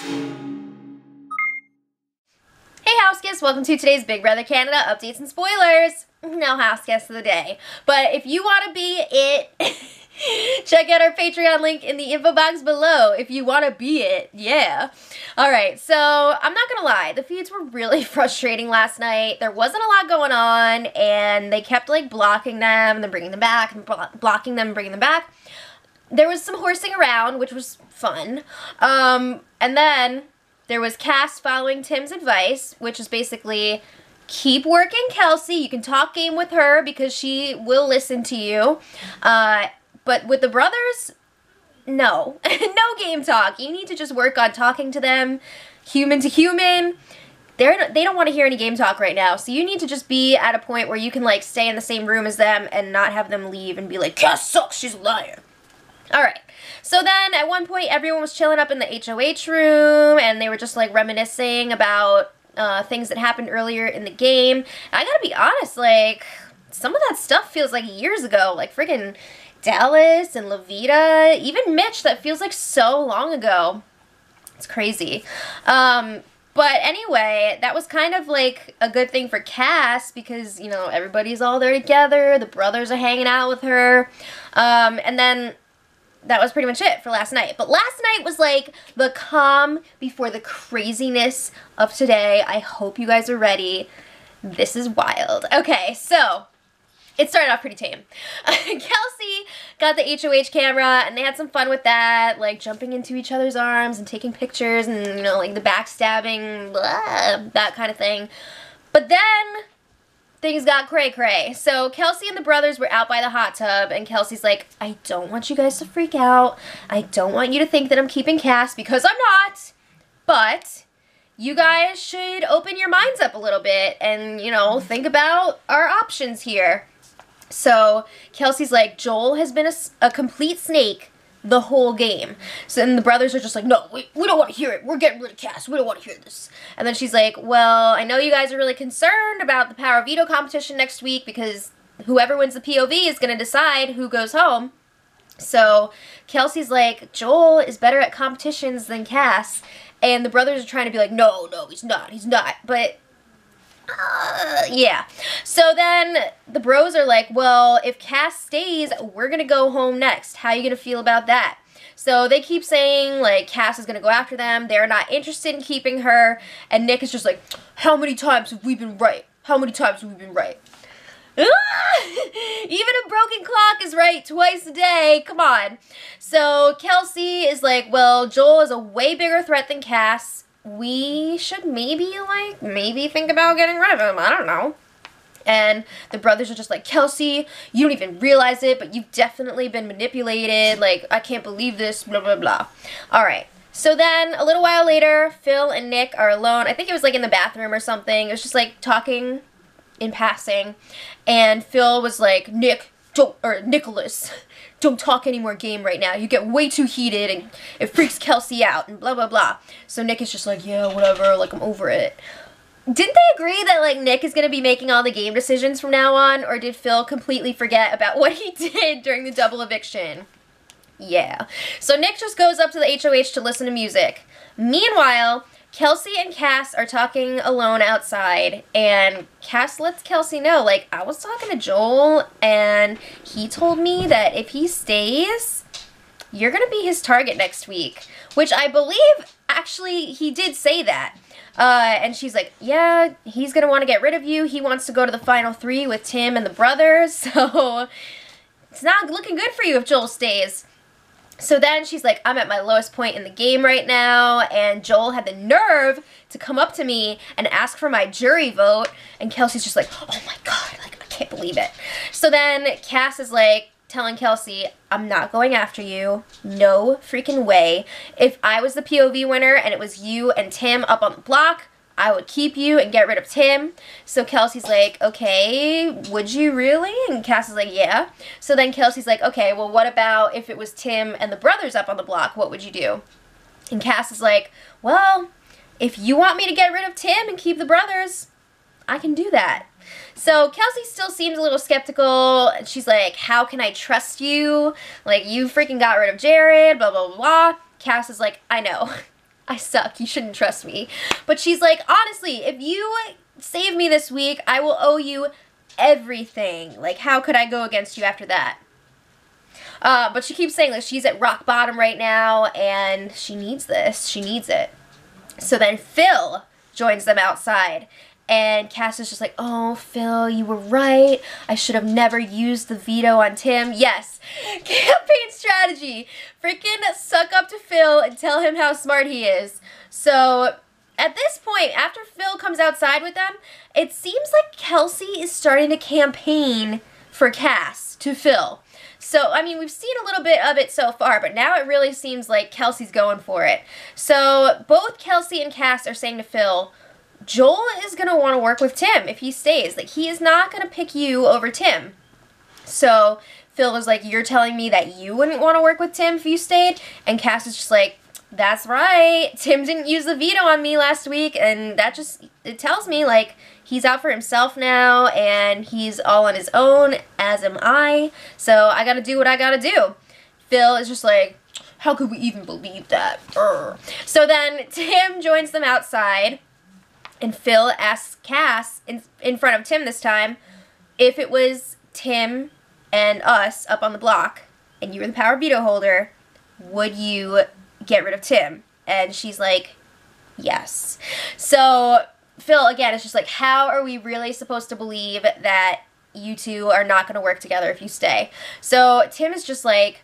Hey house guests, welcome to today's Big Brother Canada updates and spoilers. No house guests of the day, but if you want to be it, check out our Patreon link in the info box below if you want to be it, yeah. Alright, so I'm not gonna lie, the feeds were really frustrating last night. There wasn't a lot going on, and they kept like blocking them and then bringing them back, and blocking them and bringing them back. There was some horsing around, which was fun, and then there was Cass following Tim's advice, which is basically keep working Kelsey. You can talk game with her because she will listen to you. But with the brothers, no. No game talk. You need to just work on talking to them human to human. They don't want to hear any game talk right now. So you need to just be at a point where you can like stay in the same room as them and not have them leave and be like, Cass sucks, she's a liar. Alright, so then at one point everyone was chilling up in the HOH room and they were just like reminiscing about things that happened earlier in the game. And I gotta be honest, like, some of that stuff feels like years ago, like friggin' Dallas and Levita, even Mitch, that feels like so long ago. It's crazy. But anyway, that was kind of like a good thing for Cass because, you know, everybody's all there together, the brothers are hanging out with her, and then that was pretty much it for last night. But last night was like the calm before the craziness of today. I hope you guys are ready. This is wild. Okay, so it started off pretty tame. Kelsey got the HOH camera and they had some fun with that, like jumping into each other's arms and taking pictures and, you know, like the backstabbing, blah, that kind of thing. But then things got cray-cray. So Kelsey and the brothers were out by the hot tub, and Kelsey's like, I don't want you guys to freak out. I don't want you to think that I'm keeping Cass, because I'm not. But you guys should open your minds up a little bit and, you know, think about our options here. So Kelsey's like, Joel has been a complete snake the whole game. So then the brothers are just like, no, we don't want to hear it. We're getting rid of Cass. We don't want to hear this. And then she's like, well, I know you guys are really concerned about the Power Veto competition next week because whoever wins the POV is going to decide who goes home. So Kelsey's like, Joel is better at competitions than Cass. And the brothers are trying to be like, no, he's not. But yeah. So then the bros are like, well, if Cass stays, we're going to go home next. How are you going to feel about that? So they keep saying, like, Cass is going to go after them. They're not interested in keeping her. And Nick is just like, how many times have we been right? How many times have we been right? Even a broken clock is right twice a day. Come on. So Kelsey is like, well, Joel is a way bigger threat than Cass. We should maybe think about getting rid of him. I don't know. And the brothers are just like, Kelsey, you don't even realize it, but you've definitely been manipulated. Like, I can't believe this, blah, blah, blah. All right. So then a little while later, Phil and Nick are alone. I think it was like in the bathroom or something. It was just like talking in passing. And Phil was like, Nicholas, don't talk any more game right now. You get way too heated and it freaks Kelsey out and blah, blah, blah. So Nick is just like, yeah, whatever, like, I'm over it. Didn't they agree that, like, Nick is going to be making all the game decisions from now on? Or did Phil completely forget about what he did during the double eviction? Yeah. So Nick just goes up to the HOH to listen to music. Meanwhile, Kelsey and Cass are talking alone outside, and Cass lets Kelsey know, like, I was talking to Joel, and he told me that if he stays, you're going to be his target next week, which I believe, actually, he did say that. And she's like, yeah, he's going to want to get rid of you. He wants to go to the final 3 with Tim and the brothers, so it's not looking good for you if Joel stays. So then she's like, I'm at my lowest point in the game right now, and Joel had the nerve to come up to me and ask for my jury vote, and Kelsey's just like, oh my god, like, I can't believe it. So then Cass is like, telling Kelsey, I'm not going after you. No freaking way. If I was the POV winner and it was you and Tim up on the block, I would keep you and get rid of Tim. So Kelsey's like, okay, would you really? And Cass is like, yeah. So then Kelsey's like, okay, well, what about if it was Tim and the brothers up on the block? What would you do? And Cass is like, well, if you want me to get rid of Tim and keep the brothers, I can do that. So Kelsey still seems a little skeptical. She's like, how can I trust you? Like, you freaking got rid of Jared, blah, blah, blah, blah. Cass is like, I know. I suck. You shouldn't trust me. But she's like, honestly, if you save me this week, I will owe you everything. Like, how could I go against you after that? But she keeps saying, like, she's at rock bottom right now, and she needs this. She needs it. So then Phil joins them outside, and Cass is just like, oh, Phil, you were right. I should have never used the veto on Tim. Yes, campaign strategy. Freaking suck up to Phil and tell him how smart he is. So at this point, after Phil comes outside with them, it seems like Kelsey is starting to campaign for Cass to Phil. So, I mean, we've seen a little bit of it so far, but now it really seems like Kelsey's going for it. So, both Kelsey and Cass are saying to Phil, Joel is going to want to work with Tim if he stays. Like, he is not going to pick you over Tim. So, Phil is like, you're telling me that you wouldn't want to work with Tim if you stayed? And Cass is just like, that's right. Tim didn't use the veto on me last week, and that just, it tells me, like, he's out for himself now, and he's all on his own, as am I. So I gotta do what I gotta do. Phil is just like, how could we even believe that? Urgh. So then Tim joins them outside, and Phil asks Cass, in front of Tim this time, if it was Tim and us up on the block, and you were the power veto holder, would you get rid of Tim? And she's like, yes. So Phil, again, is just like, how are we really supposed to believe that you two are not going to work together if you stay? So Tim is just like,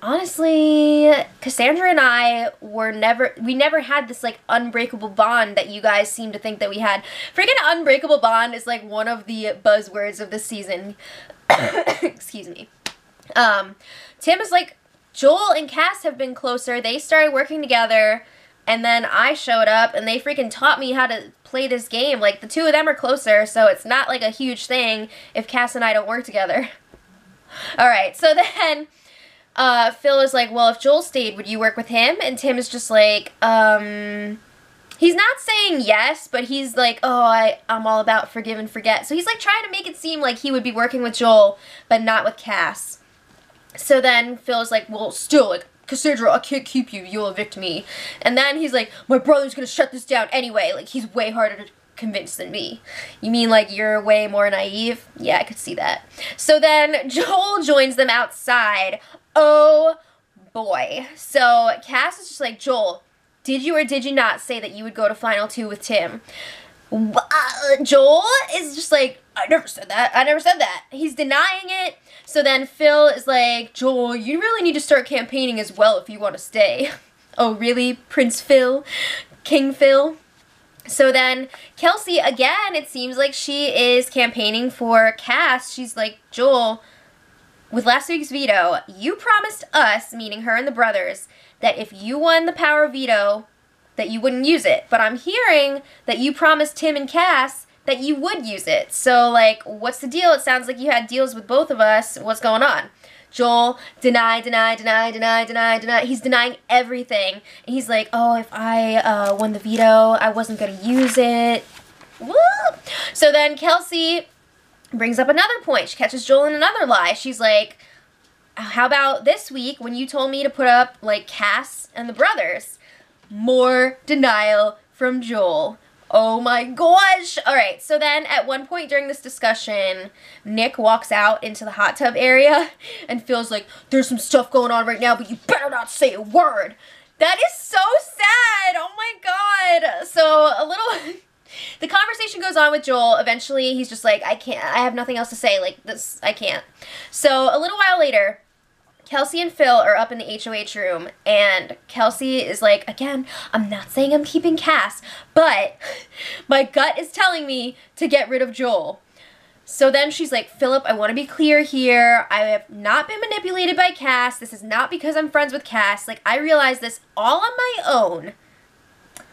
honestly, Cassandra and I we never had this, like, unbreakable bond that you guys seem to think that we had. Freaking unbreakable bond is, like, one of the buzzwords of this season. Excuse me. Tim is like, Joel and Cass have been closer. They started working together, and then I showed up, and they freaking taught me how to play this game. Like, the two of them are closer, so it's not, like, a huge thing if Cass and I don't work together. Alright, so then Phil is like, well, if Joel stayed, would you work with him? And Tim is just like, he's not saying yes, but he's like, oh, I'm all about forgive and forget. So he's, like, trying to make it seem like he would be working with Joel, but not with Cass. So then Phil's like, well, still, like, Cassandra, I can't keep you. You'll evict me. And then he's like, my brother's gonna shut this down anyway. Like, he's way harder to convince than me. You mean, like, you're way more naive? Yeah, I could see that. So then Joel joins them outside. Oh, boy. So Cass is just like, Joel, did you or did you not say that you would go to Final 2 with Tim? Joel is just like, I never said that. I never said that. He's denying it. So then Phil is like, Joel, you really need to start campaigning as well if you want to stay. Oh, really? Prince Phil? King Phil? So then Kelsey, again, it seems like she is campaigning for Cass. She's like, Joel, with last week's veto, you promised us, meaning her and the brothers, that if you won the power veto, that you wouldn't use it. But I'm hearing that you promised Tim and Cass that you would use it. So, like, what's the deal? It sounds like you had deals with both of us. What's going on? Joel, deny. He's denying everything. And he's like, oh, if I won the veto, I wasn't going to use it. Woo! So then Kelsey brings up another point. She catches Joel in another lie. She's like, how about this week when you told me to put up, like, Cass and the brothers? More denial from Joel. Oh my gosh! Alright, so then at one point during this discussion, Nick walks out into the hot tub area and feels like, there's some stuff going on right now, but you better not say a word. That is so sad! Oh my god! So, the conversation goes on with Joel. Eventually, he's just like, I have nothing else to say. Like, this, I can't. So, a little while later, Kelsey and Phil are up in the HOH room, and Kelsey is like, again, I'm not saying I'm keeping Cass, but my gut is telling me to get rid of Joel. So then she's like, Philip, I want to be clear here. I have not been manipulated by Cass. This is not because I'm friends with Cass. Like, I realized this all on my own,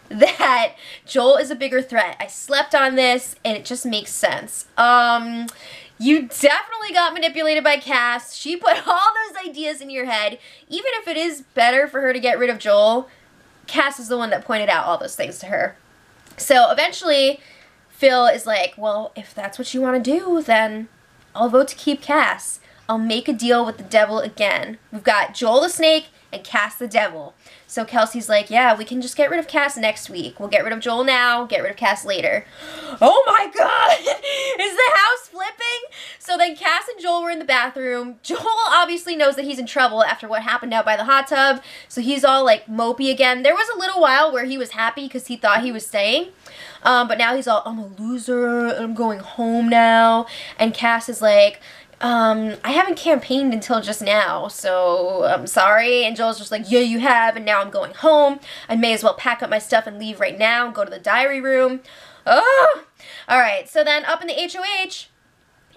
that Joel is a bigger threat. I slept on this, and it just makes sense. You definitely got manipulated by Cass. She put all those ideas in your head. Even if it is better for her to get rid of Joel, Cass is the one that pointed out all those things to her. So eventually, Phil is like, well, if that's what you want to do, then I'll vote to keep Cass. I'll make a deal with the devil again. We've got Joel the Snake and Cass the devil. So Kelsey's like, yeah, we can just get rid of Cass next week. We'll get rid of Joel now, get rid of Cass later. Oh my god! Is the house flipping? So then Cass and Joel were in the bathroom. Joel obviously knows that he's in trouble after what happened out by the hot tub. So he's all like mopey again. There was a little while where he was happy because he thought he was staying. But now he's all, I'm a loser, I'm going home now. And Cass is like, I haven't campaigned until just now, so I'm sorry. And Joel's just like, yeah, you have, and now I'm going home. I may as well pack up my stuff and leave right now and go to the diary room. Oh! Alright, so then up in the HOH,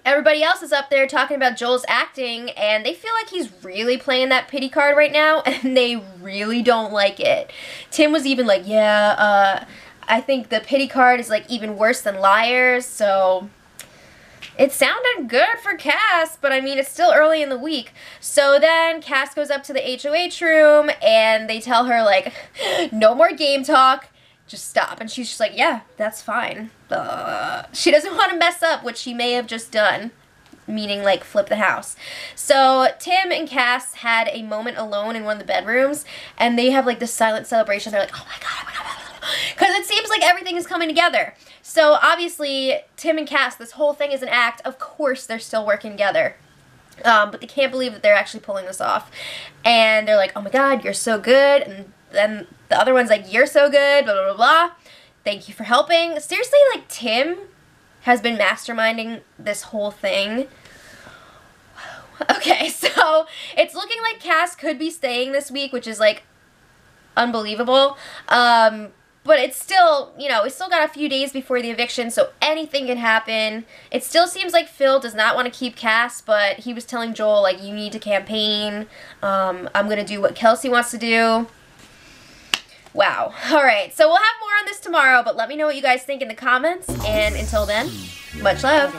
everybody else is up there talking about Joel's acting, and they feel like he's really playing that pity card right now, and they really don't like it. Tim was even like, yeah, I think the pity card is like even worse than liars, so it sounded good for Cass, but I mean, it's still early in the week. So then Cass goes up to the HOH room and they tell her like, no more game talk, just stop. And she's just like, yeah, that's fine. She doesn't want to mess up what she may have just done, meaning like flip the house. So Tim and Cass had a moment alone in one of the bedrooms and they have like this silent celebration. They're like, oh my god, because it seems like everything is coming together. So obviously, Tim and Cass, this whole thing is an act. Of course, they're still working together. But they can't believe that they're actually pulling this off. And they're like, oh my god, you're so good. And then the other one's like, you're so good, blah, blah, blah, blah. Thank you for helping. Seriously, like, Tim has been masterminding this whole thing. Okay, so it's looking like Cass could be staying this week, which is, like, unbelievable. But it's still, you know, we still got a few days before the eviction, so anything can happen. It still seems like Phil does not want to keep Cass, but he was telling Joel, like, you need to campaign. I'm going to do what Kelsey wants to do. Wow. Alright, so we'll have more on this tomorrow, but let me know what you guys think in the comments. And until then, much love.